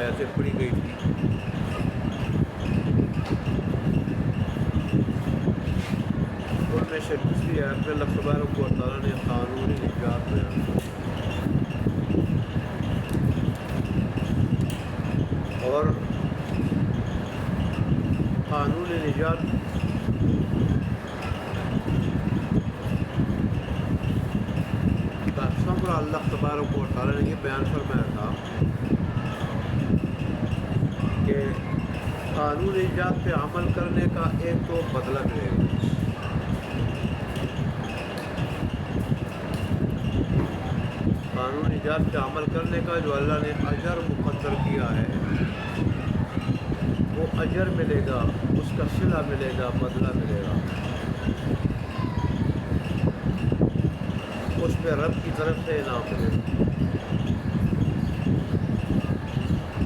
آیتیں پڑھی گئی تھی. ان میں سے دوسری آیت میں اللہ تبارک و تعالیٰ نے قانون نجات بیان کیا اور قانون نجات کا ثمرہ اللہ تبارک و تعالیٰ نے یہ بیان فرمایا تھا کہ قانون نجات پہ عمل کرنے کا ایک تو بدلہ ملے گا. قانون نجات پہ عمل کرنے کا جو اللہ نے اجر مقرر کیا ہے وہ اجر ملے گا، اس کا صلہ ملے گا، بدلہ ملے گا. اس پہ رب کی طرف سے انعام ملے گا.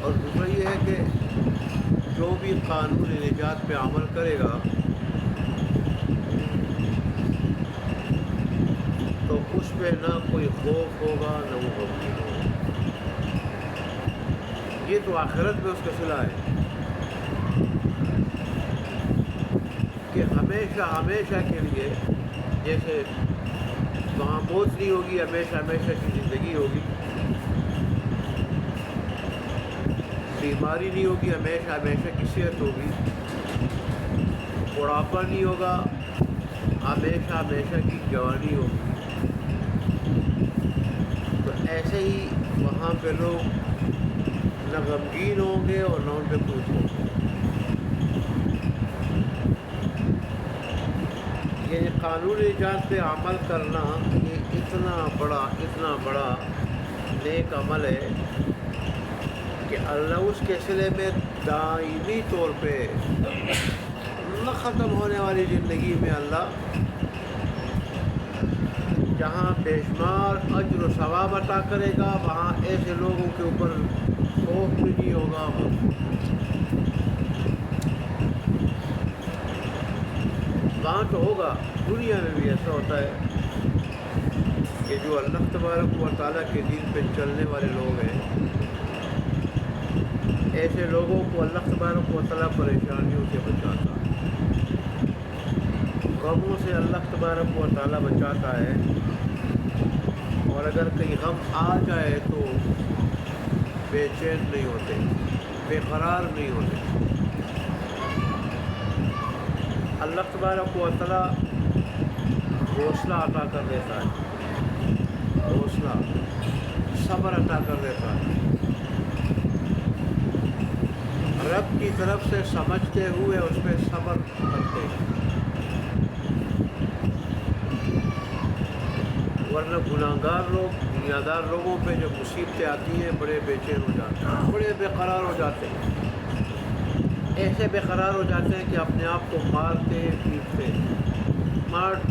اور دوسرا یہ ہے کہ جو بھی قانون نجات پہ عمل کرے گا تو اس پہ نہ کوئی خوف ہوگا نہ وہ غمگین ہوگا. یہ تو آخرت میں اس کا صلہ ہے کہ ہمیشہ ہمیشہ کے لیے، جیسے وہاں موت نہیں ہوگی، ہمیشہ ہمیشہ کی زندگی ہوگی. بیماری نہیں ہوگی، ہمیشہ ہمیشہ کی صحت ہوگی. بڑھاپا نہیں ہوگا، ہمیشہ ہمیشہ کی جوانی ہوگی. تو ایسے ہی وہاں پہ لوگ نہ غمگین ہوں گے اور نہ ان پہ خوش ہوں گے. یہ قانون نجات پہ عمل کرنا یہ اتنا بڑا نیک عمل ہے کہ اللہ اس کے صلے میں دائمی طور پہ نہ ختم ہونے والی زندگی میں اللہ جہاں بے شمار اجر و ثواب عطا کرے گا، وہاں ایسے لوگوں کے اوپر خوف بھی نہیں ہوگا. وہاں تو ہوگا، دنیا میں بھی ایسا ہوتا ہے کہ جو اللہ تبارک و تعالیٰ کے دین پہ چلنے والے لوگ ہیں، ایسے لوگوں کو اللہ تبارک و تعالیٰ پریشانیوں سے بچاتا ہے، غموں سے اللہ تبارک و تعالیٰ بچاتا ہے. اور اگر کہیں غم آ جائے تو بے چین نہیں ہوتے، بے قرار نہیں ہوتے. اللہ تبارک و تعالیٰ حوصلہ عطا کر دیتا ہے، حوصلہ، صبر عطا کر دیتا ہے. رب کی طرف سے سمجھتے ہوئے اس پہ صبر کرتے ہیں، ورنہ گناہگار لوگ، دنیادار لوگوں پہ جب مصیبتیں آتی ہیں بڑے بے چین ہو جاتے ہیں، بڑے بے قرار ہو جاتے ہیں. ایسے بے قرار ہو جاتے ہیں کہ اپنے آپ کو مارتے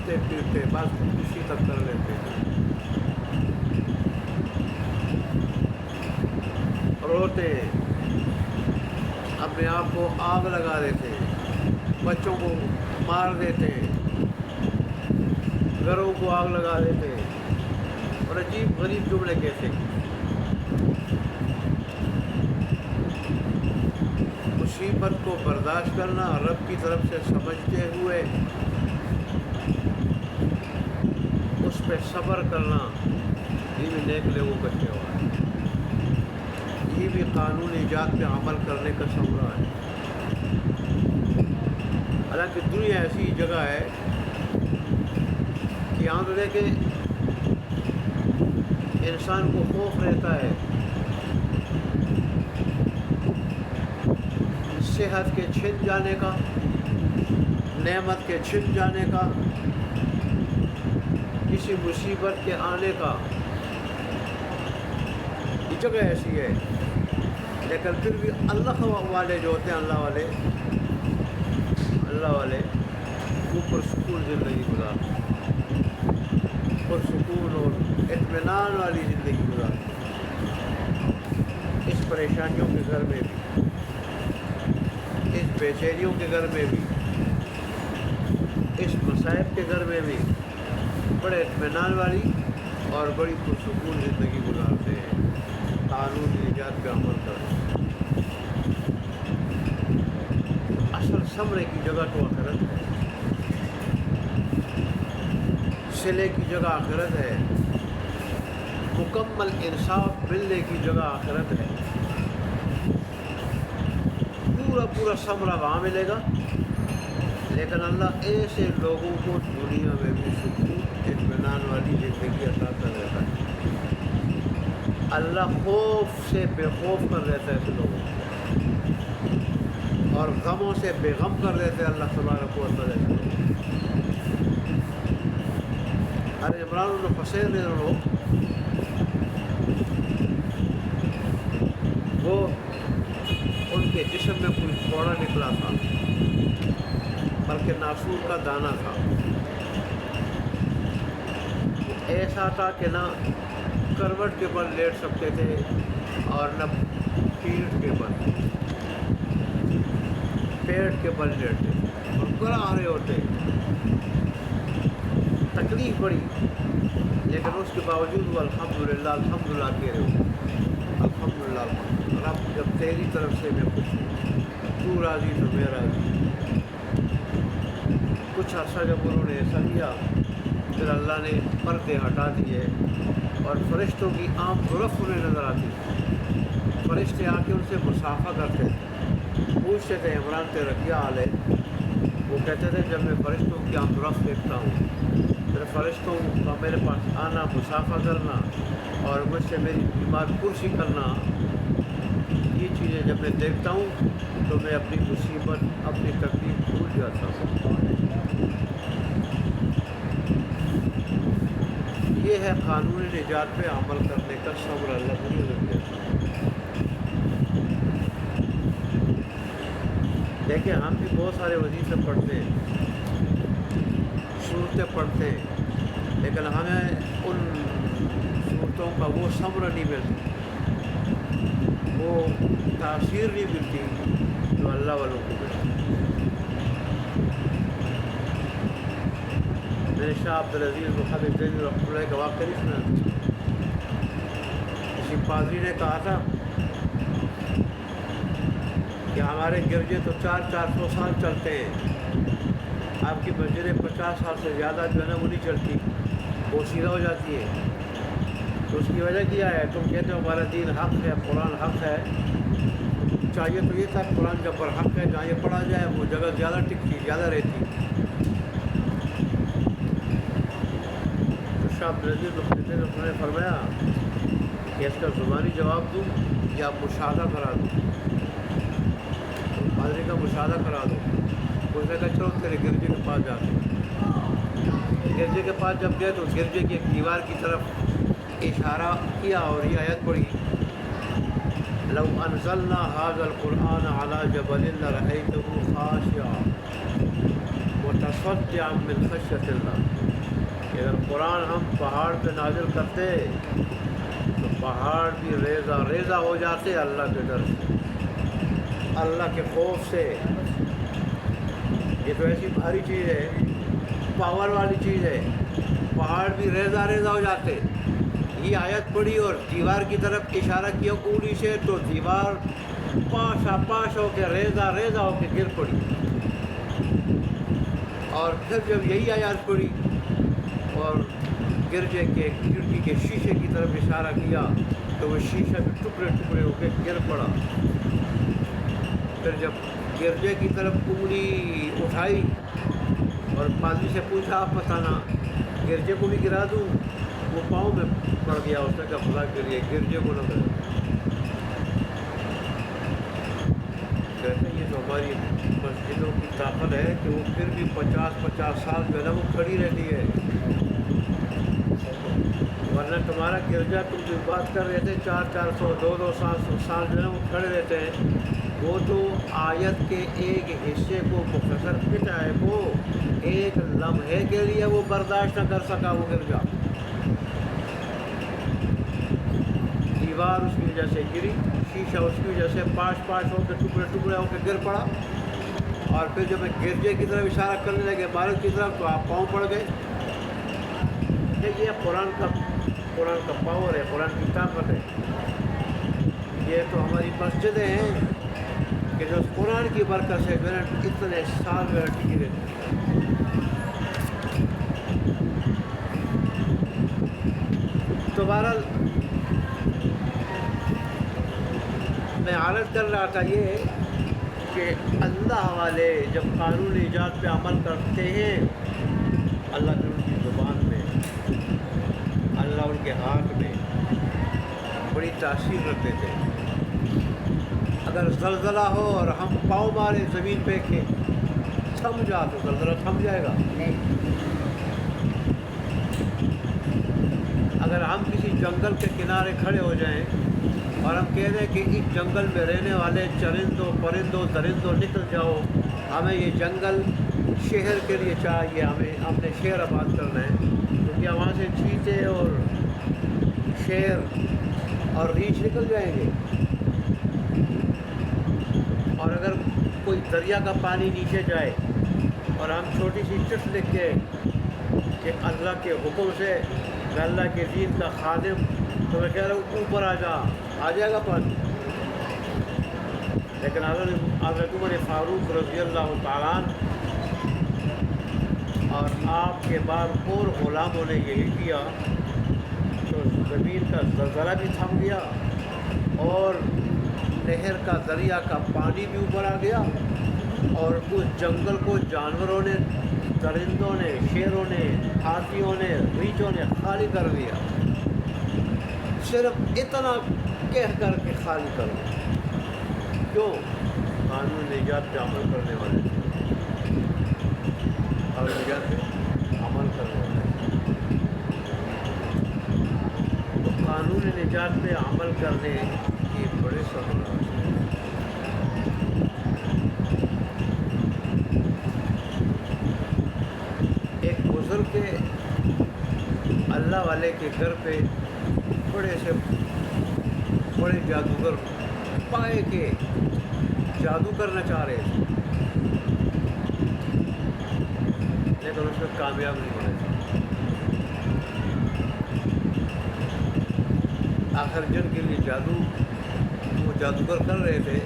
پیٹتے بس خودکشی تک کر لیتے ہیں، روتے ہیں، اپنے آپ کو آگ لگا دیتے ہیں، بچوں کو مار دیتے ہیں، گھروں کو آگ لگا دیتے ہیں، اور عجیب غریب جملے کہتے ہیں. مصیبت کو برداشت کرنا، رب کی طرف سے سمجھتے ہوئے اس پہ صبر کرنا، یہ بھی نیک لوگوں کا تہوار ہے. یہ بھی قانون ایجاد پہ عمل کرنے کا ثمرہ ہے. حالانکہ دنیا ایسی جگہ ہے کہ یہاں تو دیکھیں انسان کو خوف رہتا ہے صحت کے چھن جانے کا، نعمت کے چھن جانے کا، کسی مصیبت کے آنے کا. یہ جگہ ایسی ہے، لیکن پھر بھی اللہ والے جو ہوتے ہیں، اللہ والے وہ پرسکون زندگی گزارتے ہیں، پرسکون اور اطمینان والی زندگی گزارتے ہیں. اس پریشانیوں کے گھر میں بھی، اس بے چینیوں کے گھر میں بھی، اس مصائب کے گھر میں بھی بڑے اطمینان والی اور بڑی پرسکون زندگی گزارتے ہیں قانون ایجاد پہ عمل کرتے ہیں. سمرے کی جگہ تو آخرت ہے، صلے کی جگہ آخرت ہے، مکمل انصاف ملنے کی جگہ آخرت ہے۔ پورا پورا ثمرہ وہاں ملے گا، لیکن اللہ ایسے لوگوں کو دنیا میں بھی سکون اطمینان والی زندگی عطا کر دیتا ہے۔ اللہ خوف سے بے خوف کر دیتا ہے ایسے لوگوں کو، اور غموں سے بے غم کر دیتے ہیں اللہ تبارک و تعالیٰ۔ ارے عمران الحسین لوگ وہ ان کے جسم میں کوئی پھوڑا نکلا تھا، بلکہ ناسور کا دانہ تھا، ایسا تھا کہ نہ کروٹ کے بل لیٹ سکتے تھے اور نہ پیٹھ کے بل، پیٹ کے بل لیٹتے اور گڑا آ رہے ہوتے، تکلیف بڑی، لیکن اس کے باوجود وہ الحمدللہ الحمدللہ کہہ رہے ہو، الحمدللہ رب جب تیری طرف سے میں خوش ہوں، تو راضی تو میں راضی۔ کچھ عرصہ جب انہوں نے ایسا کیا، پھر اللہ نے پردے ہٹا دیے اور فرشتوں کی عام ضرف انہیں نظر آتی، فرشتے آ کے ان سے مصافحہ کرتے تھے، پوچھتے تھے عمران تیرا کیا حال ہے؟ وہ کہتے تھے جب میں فرشتوں کی عام ضرف دیکھتا ہوں، پھر فرشتوں کا میرے پاس آنا، مصافحہ کرنا اور مجھ سے میری بیمار پرسی کرنا، یہ چیزیں جب میں دیکھتا ہوں تو میں اپنی مصیبت، اپنی تکلیف بھول جاتا ہوں۔ یہ ہے قانون نجات پہ عمل کرنے کا صبر، اللہ کو نظر دیتا۔ دیکھیں ہم بھی بہت سارے وظیفے پڑھتے ہیں، صورتیں پڑھتے ہیں، لیکن ہمیں ان صورتوں کا وہ صبر نہیں ملتا، وہ تاثیر نہیں ملتی جو اللہ والوں کو ملتی۔ میں نے شاہ عبدالعزیز محمد دینی رحمۃ اللہ کا واقعہ نہیں سنا، کسی پادری نے کہا تھا کہ ہمارے گرجے تو 400 سال چلتے ہیں، آپ کی مسجدیں 50 سال سے زیادہ جو ہے نا وہ نہیں چلتی، وہ سیدھا ہو جاتی ہے، تو اس کی وجہ کیا ہے؟ تم کہتے ہو ہمارا دین حق ہے، قرآن حق ہے، چاہیے تو یہ تھا قرآن جب پر حق ہے جہاں یہ پڑھا جائے وہ جگہ زیادہ ٹکتی، زیادہ رہتی۔ شاہ عبدالعزیز نے فرمایا کہ اس کا زبانی جواب دوں یا مشاہدہ کرا دوں؟ پادری کا مشاہدہ کرا دو۔ اس نے کہا چلو تیرے گرجے کے پاس جاتے ہیں۔ گرجے کے پاس جب گئے تو گرجے کی ایک دیوار کی طرف اشارہ کیا اور یہ آیت پڑھی، لو انزلنا هذا القرآن على جبل لرأيته خاشعا متصدعا من خشية الله، کہ اگر قرآن ہم پہاڑ پہ نازل کرتے تو پہاڑ بھی ریزہ ریزہ ہو جاتے اللہ کے ڈر سے، اللہ کے خوف سے۔ یہ تو ایسی بھاری چیز ہے، پاور والی چیز ہے، پہاڑ بھی ریزہ ریزہ ہو جاتے۔ یہ آیت پڑھی اور دیوار کی طرف اشارہ کیا انگلی سے، تو دیوار پاشا پاش ہو کے ریزہ ریزہ ہو کے گر پڑی۔ اور پھر جب یہی آیات پڑھی اور گرجے کے کھڑکی کے شیشے کی طرف اشارہ کیا تو وہ شیشہ بھی ٹکڑے ٹکڑے ہو کے گر پڑا۔ پھر جب گرجے کی طرف انگلی اٹھائی اور پادری سے پوچھا آپ بتانا گرجے کو بھی گرا دوں؟ وہ پاؤں میں پڑ گیا، اس نے کہا خدا کے لیے گرجے کو نہ کرے۔ کہتے ہیں یہ تو ہماری مسجدوں کی طاقت ہے کہ وہ پھر بھی 50 سال جو ہے نا وہ کھڑی رہتی ہے، ورنہ تمہارا گرجا تم جو بات کر رہے تھے 400 200 سال جو ہے نا وہ کھڑے رہتے ہیں، وہ تو آیت کے ایک حصے کو مختصر پھٹا ہے، وہ ایک لمحے کے لیے وہ برداشت نہ کر سکا وہ گرجا، دیوار اس کی وجہ سے گری، شیشہ اس کی وجہ سے پاش ہو کے ٹکڑے ٹکڑے ہو کے گر پڑا۔ اور پھر جب میں گرجے کی طرف اشارہ کرنے لگے عمارت کی طرف تو آپ پاؤں پڑ گئے۔ یہ قرآن کا پاور ہے، قرآن کی طاقت ہے۔ یہ تو ہماری مسجدیں ہیں، کہ جو اس قرآن کی برکت سے جو ہے اتنے سال جو ہے ٹکی رہتے ہیں۔ تو بہرحال میں عرض کر رہا تھا یہ کہ اللہ والے جب قانون ایجاد پہ عمل کرتے ہیں، اللہ کے ان کی زبان میں، اللہ ان کے ہاتھ میں بڑی تاثیر رکھتے تھے۔ اگر زلزلہ ہو اور ہم پاؤں مارے زمین پہ کہ تھم جا تو زلزلہ تھم جائے گا۔ اگر ہم کسی جنگل کے کنارے کھڑے ہو جائیں اور ہم کہہ دیں کہ اس جنگل میں رہنے والے چرندوں پرندوں درندوں نکل جاؤ، ہمیں یہ جنگل شہر کے لیے چاہیے، ہم نے شہر آباد کرنا ہے، تو کیا وہاں سے چیتے اور شیر اور ریچھ نکل جائیں گے؟ اور اگر کوئی دریا کا پانی نیچے جائے اور ہم چھوٹی سی چٹ لکھ کے کہ اللہ کے حکم سے میں اللہ کے دین کا خادم، تو میں کہہ رہا ہوں اوپر آ جائے گا پانی۔ لیکن حضرت عمر فاروق رضی اللہ تعالیٰ عنہ اور آپ کے بعد اور غلاموں نے یہی کیا، تو زمین کا زلزلہ بھی تھم گیا اور نہر کا دریا کا پانی بھی اوپر آ گیا، اور اس جنگل کو جانوروں نے، درندوں نے، شیروں نے، ہاتھیوں نے، ریچھوں نے خالی کر دیا، صرف اتنا کہہ کر کے خالی کر دیا۔ کیوں؟ قانون ایجاد پہ عمل کرنے والے تھے، اور ایجاد پہ عمل کرنے والے، تو قانون نجات پہ عمل کرنے کی بڑے سہولت ہیں۔ ایک بزرگ کے اللہ والے کے گھر پہ بڑے جادوگر پائے کہ جادو کرنا چاہ رہے تھے، لیکن اس میں کامیاب نہیں ہو رہے تھے۔ آخر جن کے لیے وہ جادوگر کر رہے تھے،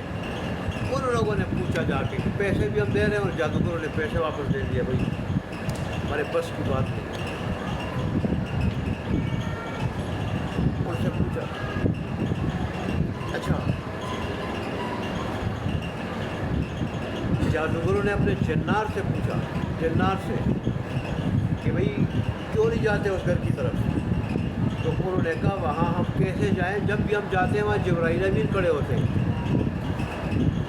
ان لوگوں نے پوچھا جا کے کہ پیسے بھی ہم دے رہے ہیں، اور جادوگروں نے پیسے واپس دے دیا، بھائی ہمارے بس کی بات نہیں۔ ان سے پوچھا، اچھا جادوگروں نے اپنے جنار سے پوچھا، جنار سے کہ بھائی کیوں نہیں جاتے اس گھر کی طرف؟ تو انہوں نے کہا وہاں ہم کیسے جائیں، جب بھی ہم جاتے ہیں وہاں جبرائیل امین کھڑے ہوتے ہیں،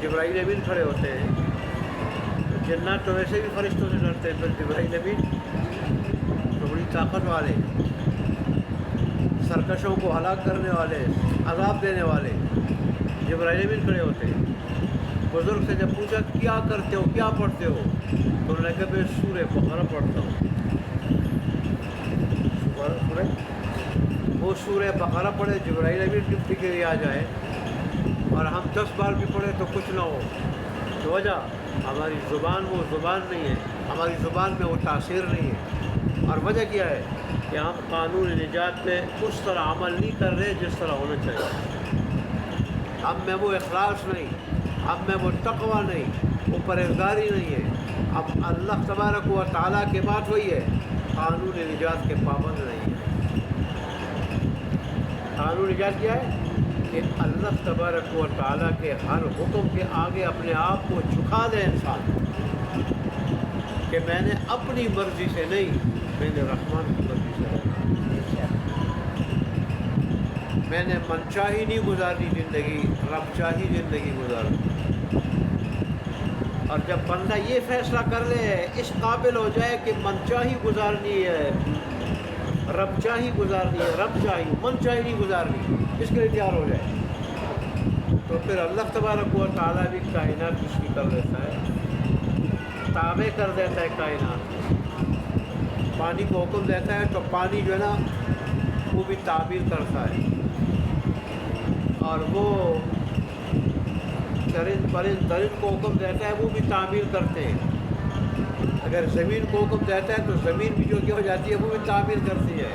جبرائیل امین کھڑے ہوتے ہیں۔ تو جنات تو ویسے بھی فرشتوں سے ڈرتے ہیں، پھر جبرائیل امین تو بڑی طاقت والے، سرکشوں کو ہلاک کرنے والے، عذاب دینے والے، جبرائیل امین کھڑے ہوتے ہیں۔ بزرگ سے جب پوچھا کیا کرتے ہو، کیا پڑھتے ہو، تو انہوں نے کہا میں سورہ بقرہ پڑھتا ہوں۔ وہ سورہ بقرہ پڑھے، جبرائیل امین ڈپٹی کے لیے آ جائے، اور ہم 10 بار بھی پڑھے تو کچھ نہ ہو، تو وجہ ہماری زبان وہ زبان نہیں ہے، ہماری زبان میں وہ تاثیر نہیں ہے۔ اور وجہ کیا ہے کہ ہم قانون نجات پہ اس طرح عمل نہیں کر رہے جس طرح ہونا چاہیے۔ ہم میں وہ اخلاص نہیں، ہم میں وہ تقوی نہیں، وہ پرہیزگاری نہیں ہے۔ اب اللہ تبارک و تعالیٰ کے بات وہی ہے، قانون نجات کے پابند نہیں ہے۔ قانون نجات کیا ہے کہ اللہ تبارک و تعالیٰ کے ہر حکم کے آگے اپنے آپ کو جھکا دے انسان، کہ میں نے اپنی مرضی سے نہیں، میں نے رحمان کی مرضی سے رہنا، میں نے من چاہی نہیں گزاری زندگی، رب چاہی زندگی گزاروں۔ اور جب بندہ یہ فیصلہ کر لے، اس قابل ہو جائے کہ من چاہی گزارنی ہے، رب چاہی گزارنی ہے، رب چاہی من چاہی نہیں گزارنی، اس کے لیے تیار ہو جائے، تو پھر اللہ تبارک و تعالیٰ بھی کائنات اس کی کر دیتا ہے، تابع کر دیتا ہے کائنات۔ پانی کو حکم دیتا ہے تو پانی جو ہے نا وہ بھی تعبیر کرتا ہے، اور وہ چرند پرند درند کو حکم دیتا ہے وہ بھی تعبیر کرتے ہیں۔ اگر زمین کو حکم دیتا ہے تو زمین بھی جو ہو جاتی ہے وہ بھی تعبیر کرتی ہے۔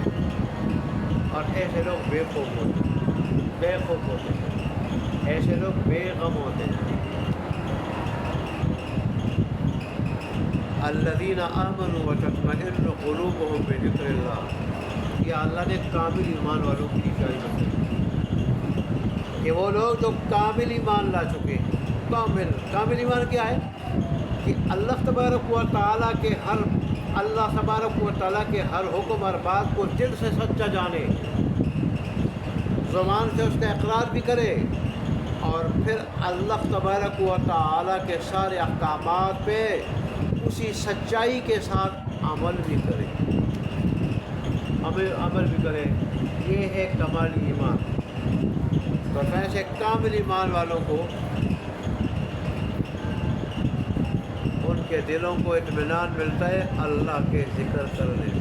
اور ایسے لوگ بے خوف ہوتے ہیں، بے خوف ہوتے ہیں، ایسے لوگ بے غم ہوتے ہیں۔ الذین آمنوا وتطمئن قلوبهم بذکر اللہ، یہ اللہ نے کامل ایمان والوں کی نشانی بتائی کہ وہ لوگ جو کامل ایمان لا چکے ہیں۔ کامل ایمان کیا ہے؟ کہ اللہ تبارک و تعالیٰ کے ہر حکم اور بات کو دل سے سچا جانے، زبان سے اس کا اقرار بھی کرے، اور پھر اللہ تبارک و تعالیٰ کے سارے احکامات پہ اسی سچائی کے ساتھ عمل بھی کرے۔ یہ ہے کمال ایمان۔ تو ایسے کامل ایمان والوں کو ان کے دلوں کو اطمینان ملتا ہے اللہ کے ذکر کرنے سے۔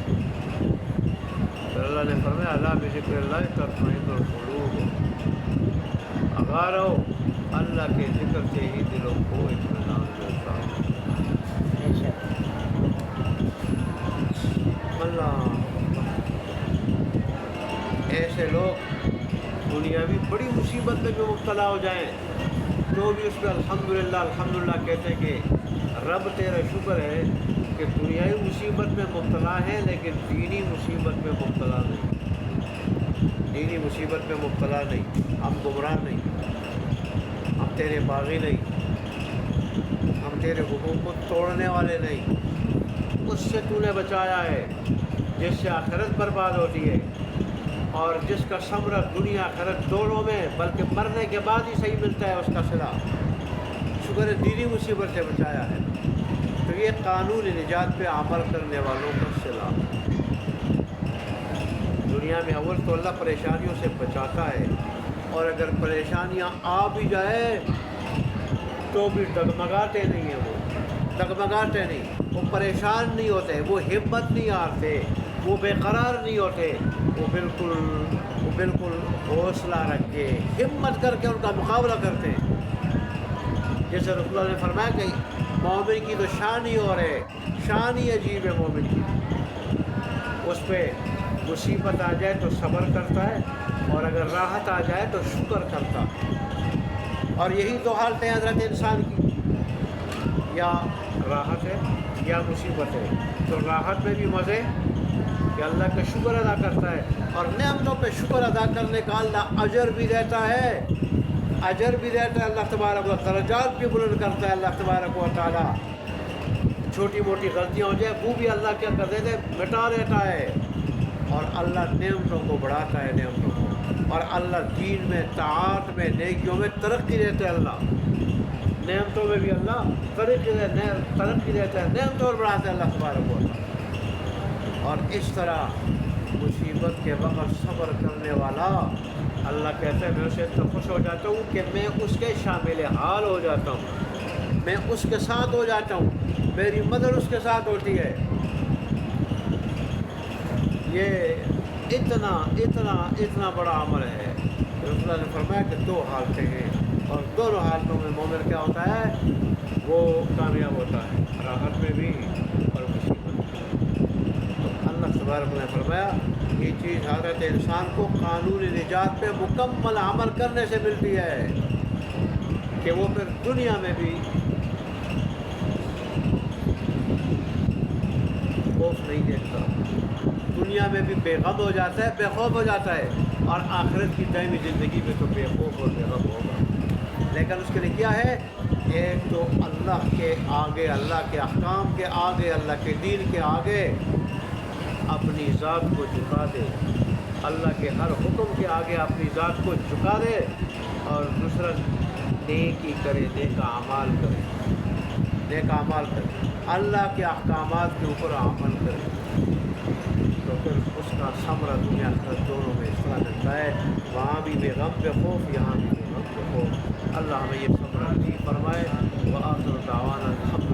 پھر اللہ نے فرمایا اللہ بذکر اللہ تطمئن القلوب، اگارو اللہ کے ذکر سے ہی دلوں کو اطمینان ملتا ہے۔ اللہ ایسے لوگ دنیاوی بڑی مصیبت میں جو مبتلا ہو جائیں تو بھی اس پہ الحمدللہ کہتے ہیں کہ رب تیرا شکر ہے کہ دنیاوی مصیبت میں مبتلا ہے لیکن دینی مصیبت میں مبتلا نہیں، ہم گمراہ نہیں، ہم تیرے باغی نہیں، ہم تیرے حکم کو توڑنے والے نہیں۔ اس سے تو نے بچایا ہے جس سے آخرت برباد ہوتی ہے اور جس کا ثمرہ دنیا آخرت دونوں میں بلکہ مرنے کے بعد ہی صحیح ملتا ہے اس کا صلہ۔ شکر ہے دینی مصیبت سے بچایا ہے۔ تو یہ قانون نجات پہ عمل کرنے والوں کا صلہ۔ دنیا میں اول تو اللہ پریشانیوں سے بچاتا ہے، اور اگر پریشانیاں آ بھی جائے تو بھی ڈگمگاتے نہیں ہیں، وہ پریشان نہیں ہوتے، وہ ہمت نہیں ہارتے، وہ بے قرار نہیں ہوتے، وہ بالکل حوصلہ رکھ کے ہمت کر کے ان کا مقابلہ کرتے ہیں۔ جیسے رسول اللہ نے فرمایا کہ مومن کی تو شان ہی اور ہے، شان ہی عجیب ہے مومن کی، اس پہ مصیبت آ جائے تو صبر کرتا ہے، اور اگر راحت آ جائے تو شکر کرتا ہے۔ اور یہی تو حالت ہے حضرت انسان کی، یا راحت ہے یا مصیبت ہے۔ تو راحت میں بھی مزے کہ اللہ کا شکر ادا کرتا ہے، اور نعمتوں پہ شکر ادا کرنے کا اللہ اجر بھی دیتا ہے، اللہ تبارک و درجات بھی بلند کرتا ہے اللہ تبارک و تعالیٰ۔ چھوٹی موٹی غلطیاں ہو جائے وہ بھی اللہ کیا کر دیتے مٹا دیتا ہے، اور اللہ نعمتوں کو بڑھاتا ہے، اور اللہ دین میں، طاعات میں، نیکیوں میں ترقی دیتا ہے۔ اللہ نعمتوں میں بھی اللہ ترقی دیتا ہے، نعمتوں اور بڑھاتا ہے اللہ تبارک و تعالیٰ۔ اور اس طرح مصیبت کے وقت صبر کرنے والا اللہ کہتا ہے میں اسے اتنا خوش ہو جاتا ہوں کہ میں اس کے شامل حال ہو جاتا ہوں، میں اس کے ساتھ ہو جاتا ہوں، میری مدد اس کے ساتھ ہوتی ہے۔ یہ اتنا بڑا عمل ہے۔ رسول اللہ نے فرمایا کہ دو حالتیں ہیں، اور دونوں حالتوں میں مومن کیا ہوتا ہے؟ وہ کامیاب ہوتا ہے، راحت میں بھی اور مصیبت میں۔ تو اللہ تبارک نے فرمایا یہ چیز حضرت انسان کو قانون نجات پہ مکمل عمل کرنے سے ملتی ہے کہ وہ پھر دنیا میں بھی خوف نہیں دیکھتا، دنیا میں بھی بے غم ہو جاتا ہے، بے خوف ہو جاتا ہے، اور آخرت کی دائمی زندگی میں تو بے خوف اور بے غم ہوگا۔ لیکن اس کے لیے کیا ہے؟ ایک تو اللہ کے آگے، اللہ کے احکام کے آگے، اللہ کے دین کے آگے اپنی ذات کو جھکا دے، اللہ کے ہر حکم کے آگے اپنی ذات کو جھکا دے، اور دوسرا نیکی کرے، نیک اعمال کرے، اللہ کے احکامات کے اوپر عمل کرے، تو پھر اس کا ثمرہ دنیا آخرت دونوں میں اس طرح ملتا ہے، وہاں بھی بے غم بے خوف، یہاں بھی بے غم بے خوف۔ اللہ ہمیں یہ ثمرہ نصیب فرمائے۔ وآخر دعوانا الحمد